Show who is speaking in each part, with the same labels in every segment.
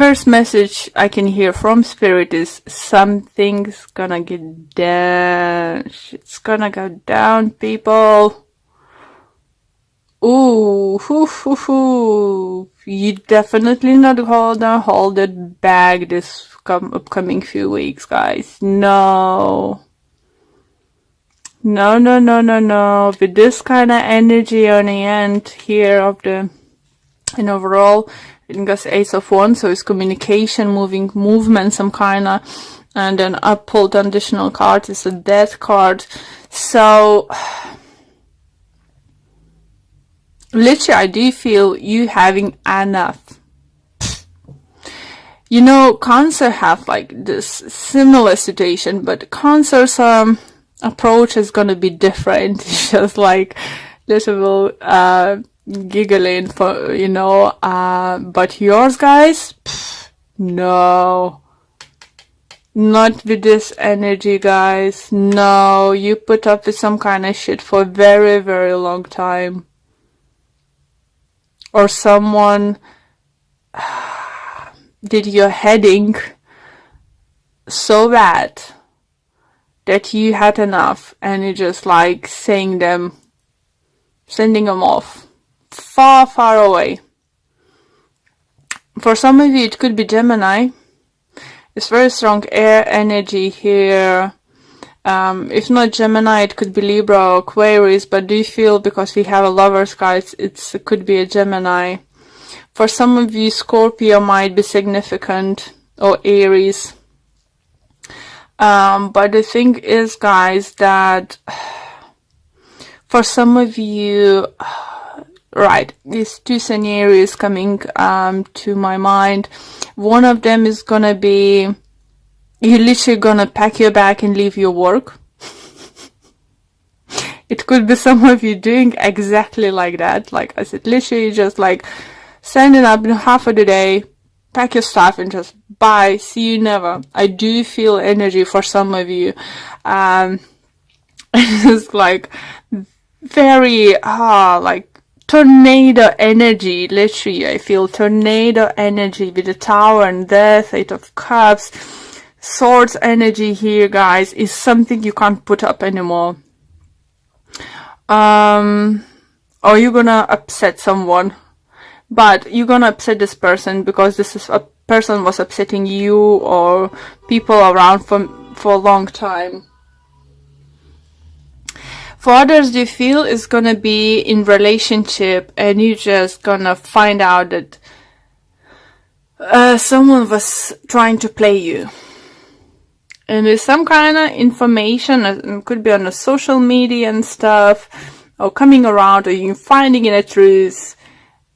Speaker 1: first message I can hear from Spirit is something's gonna get down. It's gonna go down, people. Ooh, hoo, hoo, hoo. You definitely not gonna hold it back this upcoming few weeks, guys. No. No, no, no, no, no. With this kind of energy on the end here of the, and overall, it goes Ace of Wands, so it's communication, movement, some kind of, and then I pulled an additional card, it's a Death card. So, literally, I do feel you having enough. You know, Cancer have like this similar situation, but Cancer's approach is gonna be different. It's just like little giggling for, you know, but yours, guys, no. Not with this energy, guys. No, you put up with some kind of shit for a very, very long time. Or someone did your heading so bad that you had enough and you just like sending them off far, far away. For some of you, it could be Gemini. It's very strong air energy here. If not Gemini, it could be Libra or Aquarius, but do you feel, because we have a Lover's card, it could be a Gemini. For some of you, Scorpio might be significant, or Aries. But the thing is, guys, that for some of you, right, these two scenarios coming to my mind. One of them is gonna be, you're literally gonna pack your bag and leave your work. It could be some of you doing exactly like that. Like I said, literally just like standing up in half of the day, pack your stuff and just bye, see you never. I do feel energy for some of you. It's like very, like tornado energy, literally. I feel tornado energy with the Tower and Death, Eight of Cups. Swords energy here, guys, is something you can't put up anymore. Or you're gonna upset someone. But you're gonna upset this person because this is a person was upsetting you or people around for a long time. For others, you feel is gonna be in relationship and you just gonna find out that someone was trying to play you. And there's some kind of information, it could be on the social media and stuff, or coming around, or you finding in a truth,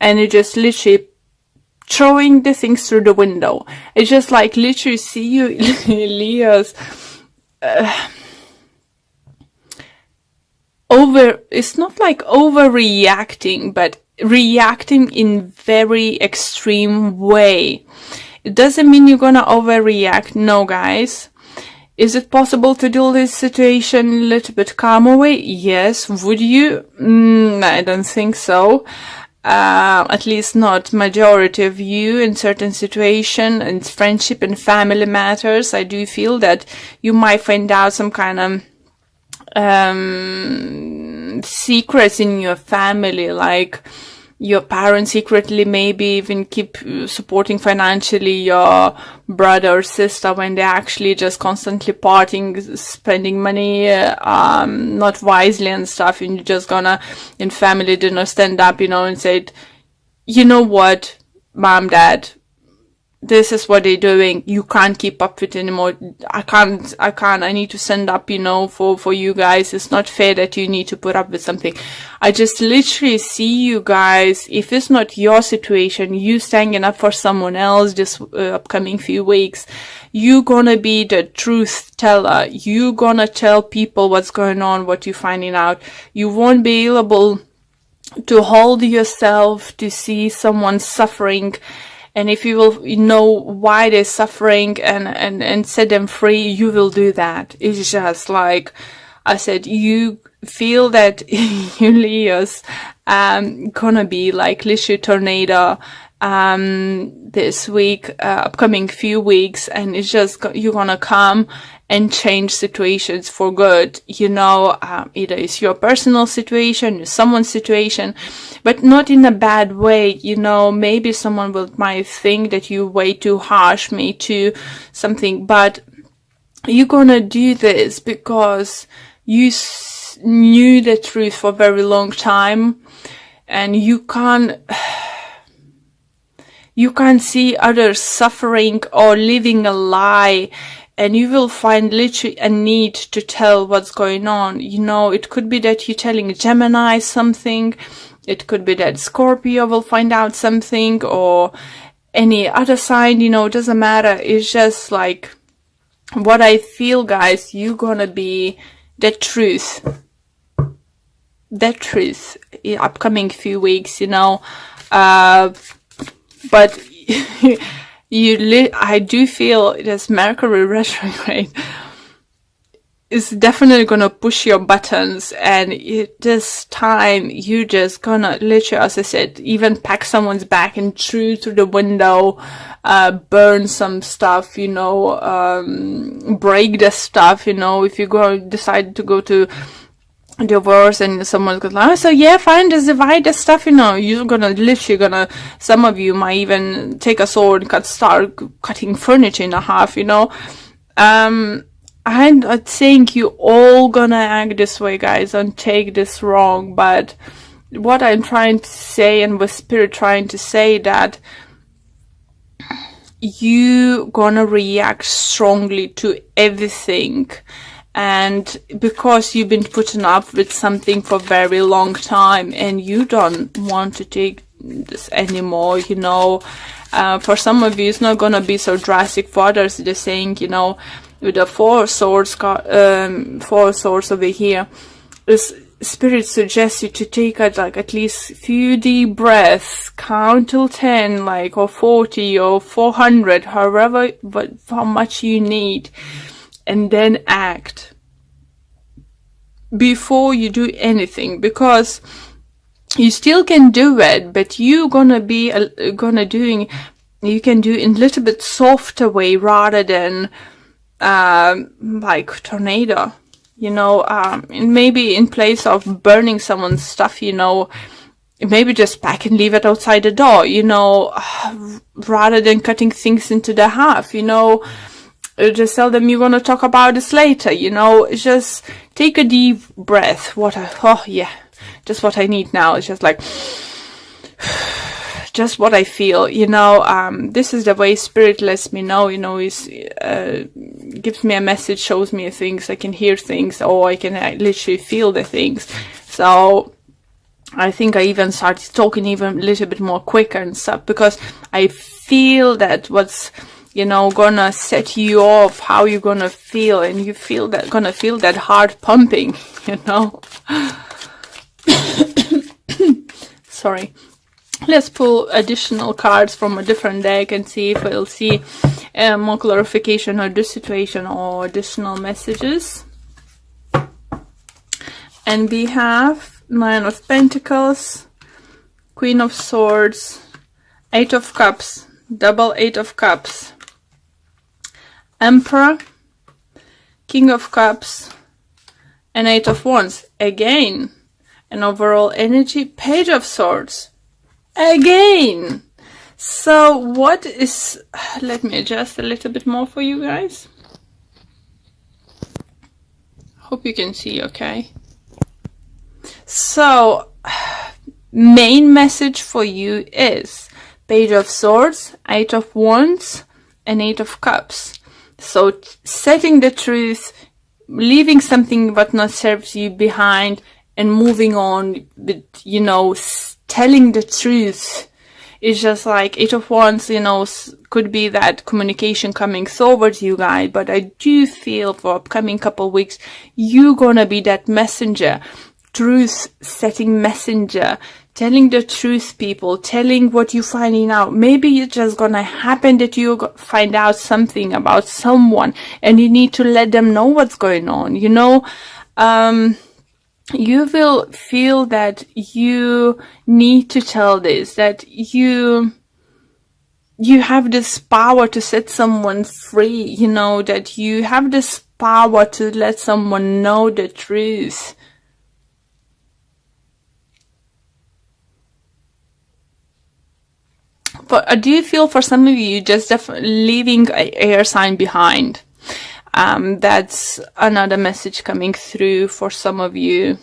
Speaker 1: and you just literally throwing the things through the window. It's just like literally see you, Leos, it's not like overreacting, but reacting in very extreme way. It doesn't mean you're gonna overreact, no, guys. Is it possible to deal this situation a little bit calmer way? Yes. Would you? I don't think so. At least not majority of you in certain situation, and friendship and family matters. I do feel that you might find out some kind of secrets in your family, like your parents secretly maybe even keep supporting financially your brother or sister when they're actually just constantly partying, spending money not wisely and stuff, and you're just gonna in family dinner stand up, you know, and say, you know what, mom, dad, this is what they're doing, you can't keep up with it anymore, I can't, I need to stand up, you know, for you guys, it's not fair that you need to put up with something. I just literally see you guys, if it's not your situation, you standing up for someone else this upcoming few weeks, you gonna be the truth teller, you gonna tell people what's going on, what you're finding out, you won't be able to hold yourself to see someone suffering. And if you will know why they're suffering and set them free, you will do that. It's just like I said, you feel that you Leos gonna be like literally tornado this week, upcoming few weeks, and it's just you're gonna come and change situations for good. Either it's your personal situation or someone's situation, but not in a bad way. Maybe someone might think that you're way too harsh, me too, something, but you're gonna do this because you knew the truth for a very long time, and you can't see others suffering or living a lie, and you will find literally a need to tell what's going on. It could be that you're telling Gemini something, it could be that Scorpio will find out something, or any other sign, it doesn't matter. It's just like what I feel, guys, you're gonna be the truth in upcoming few weeks, but I do feel this Mercury retrograde is definitely gonna push your buttons, and this time you just gonna literally, as I said, even pack someone's back and through the window, burn some stuff, break the stuff, if you decide to go to divorce and someone's gonna like, oh, so yeah, fine, just divide the stuff, you're literally some of you might even take a sword and start cutting furniture in half, I'm not saying you all gonna act this way, guys, don't take this wrong, but what I'm trying to say, and with Spirit trying to say, that you gonna react strongly to everything. And because you've been putting up with something for a very long time and you don't want to take this anymore, for some of you it's not gonna be so drastic. For others, they're saying, with the four swords over here, this Spirit suggests you to take at least few deep breaths, count till 10, or 40 or 400, how much you need, and then act before you do anything, because you still can do it, but you can do in a little bit softer way rather than like tornado, and maybe in place of burning someone's stuff, maybe just pack and leave it outside the door, rather than cutting things into the half, just tell them you're going to talk about this later, just take a deep breath. Just what I need now. It's just like, just what I feel, this is the way Spirit lets me know, is gives me a message, shows me things, I can hear things, or I can literally feel the things. So I think I even started talking even a little bit more quicker and stuff, because I feel that what's gonna set you off, how you're gonna feel, and you gonna feel that heart pumping, Sorry. Let's pull additional cards from a different deck and see if we'll see more clarification on this situation or additional messages. And we have Nine of Pentacles, Queen of Swords, Eight of Cups, double Eight of Cups, Emperor, King of Cups, and Eight of Wands. Again, an overall energy, Page of Swords. Again. So what is... Let me adjust a little bit more for you guys. Hope you can see okay. So, main message for you is Page of Swords, Eight of Wands, and Eight of Cups. So setting the truth, leaving something what not serves you behind, and moving on with, telling the truth. It's just like Eight of Wands, could be that communication coming towards you guys, but I do feel for upcoming couple weeks, you're gonna be that messenger, truth-setting messenger, telling the truth, people, telling what you're finding out. Maybe it's just gonna happen that you find out something about someone and you need to let them know what's going on, you will feel that you need to tell this, that you you have this power to set someone free, you know, that you have this power to let someone know the truth. But I do feel for some of you, just leaving an air sign behind. That's another message coming through for some of you.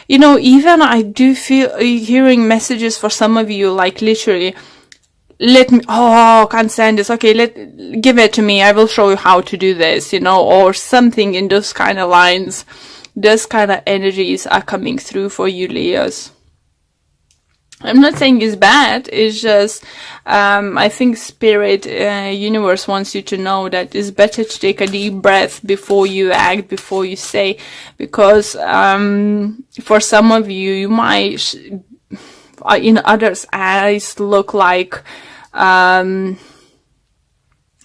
Speaker 1: You know, even I do feel hearing messages for some of you, like literally, let me, oh, can't stand this. Okay, give it to me. I will show you how to do this, you know, or something in those kind of lines. Those kind of energies are coming through for you, Leos. I'm not saying it's bad. It's just, I think Spirit, Universe wants you to know that it's better to take a deep breath before you act, before you say, because for some of you, you might, in others' eyes, look like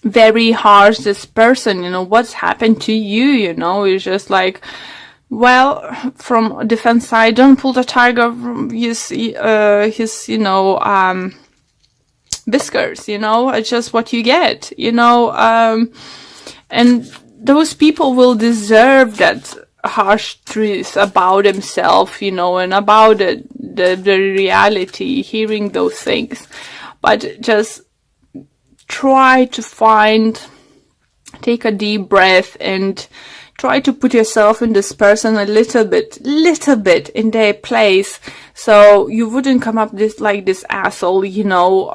Speaker 1: very harsh. This person, you know, what's happened to you? You know, it's just like, well, from defense side, don't pull the tiger from his you know, whiskers, you know, it's just what you get, you know, and those people will deserve that harsh truth about themselves, you know, and about the reality, hearing those things. But just try to take a deep breath and try to put yourself in this person a little bit in their place, so you wouldn't come up like this asshole, you know,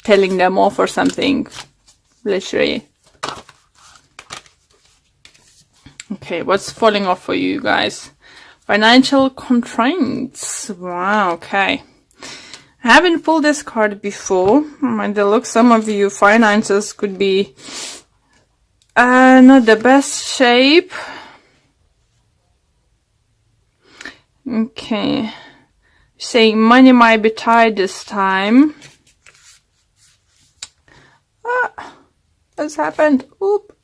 Speaker 1: telling them off or something, literally. Okay, what's falling off for you guys? Financial constraints. Wow, okay. I haven't pulled this card before. By the look, some of you finances could be not the best shape. Okay. Saying money might be tight this time. What's happened? Oop.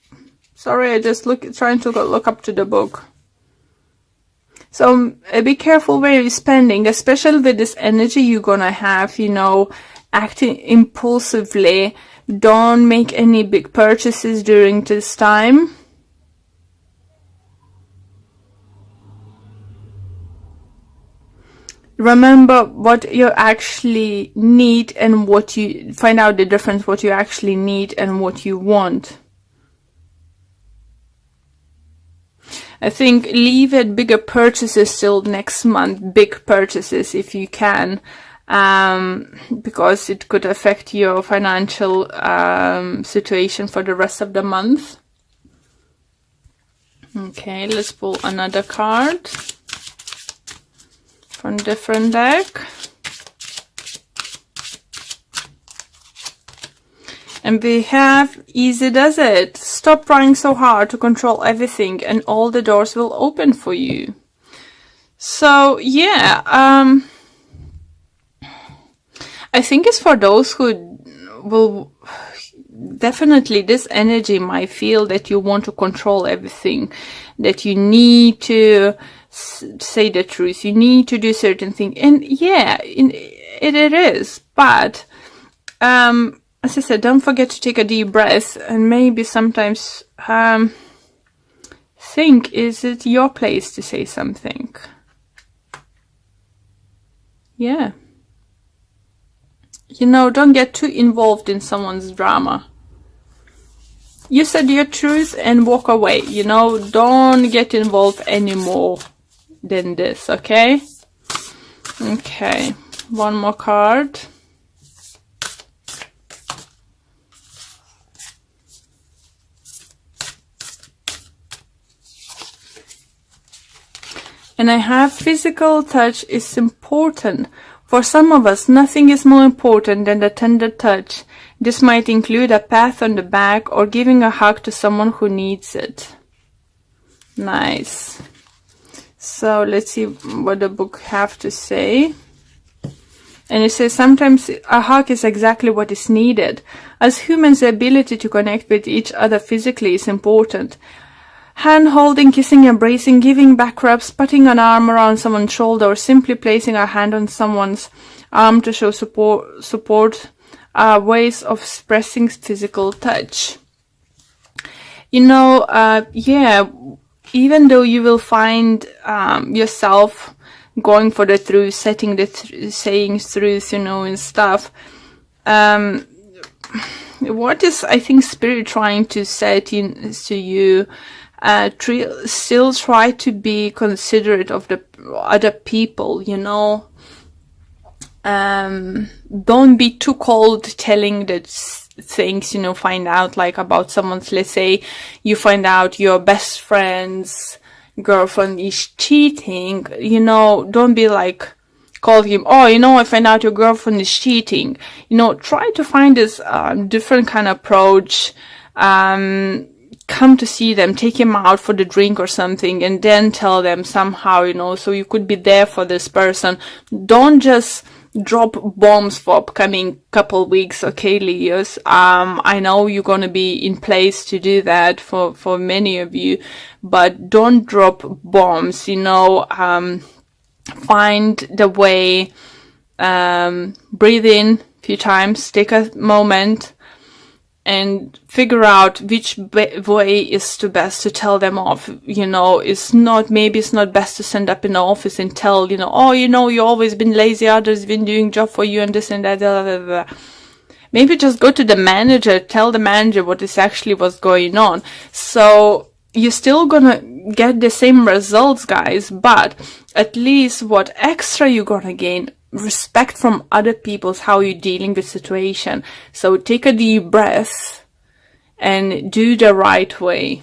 Speaker 1: Sorry, I just trying to look up to the book. So be careful where you're spending, especially with this energy you're gonna have, you know, acting impulsively. Don't make any big purchases during this time. Remember what you actually need and find out the difference, what you actually need and what you want. I think leave it bigger purchases till next month, big purchases if you can. Because it could affect your financial situation for the rest of the month. Okay, let's pull another card from a different deck. And we have easy does it. Stop trying so hard to control everything and all the doors will open for you. So yeah, I think it's for those who will definitely, this energy might feel that you want to control everything, that you need to say the truth, you need to do certain things, and yeah, it is. But as I said, don't forget to take a deep breath and maybe sometimes think, is it your place to say something? Yeah. You know, don't get too involved in someone's drama. You said your truth and walk away, you know, don't get involved any more than this, okay? Okay, one more card. And I have physical touch is important. For some of us, nothing is more important than the tender touch. This might include a pat on the back or giving a hug to someone who needs it. Nice. So let's see what the book have to say. And it says sometimes a hug is exactly what is needed. As humans, the ability to connect with each other physically is important. Hand holding, kissing, embracing, giving back rubs, putting an arm around someone's shoulder, or simply placing a hand on someone's arm to show support are ways of expressing physical touch. You know, yeah, even though you will find yourself going for the truth, saying truth, you know, and stuff. What is, I think, Spirit trying to say to you? Still try to be considerate of the other people, you know. Don't be too cold telling the things, you know, find out like about someone's, let's say you find out your best friend's girlfriend is cheating, you know, don't be like, call him, oh, you know, I find out your girlfriend is cheating. You know, try to find this different kind of approach. Come to see them, take him out for the drink or something, and then tell them somehow, you know, so you could be there for this person. Don't just drop bombs for upcoming couple weeks, okay, Leos? I know you're gonna be in place to do that for many of you, but don't drop bombs, you know. Find the way, breathe in a few times, take a moment, and figure out which way is the best to tell them off. You know, maybe it's not best to stand up in the office and tell, you know, oh, you know, you always been lazy, others been doing job for you and this and that, blah, blah, blah. Maybe just go to the manager, tell the manager what is actually what's going on. So you're still gonna get the same results, guys, but at least what extra you're gonna gain, respect from other people's how you're dealing with situation. So take a deep breath and do the right way.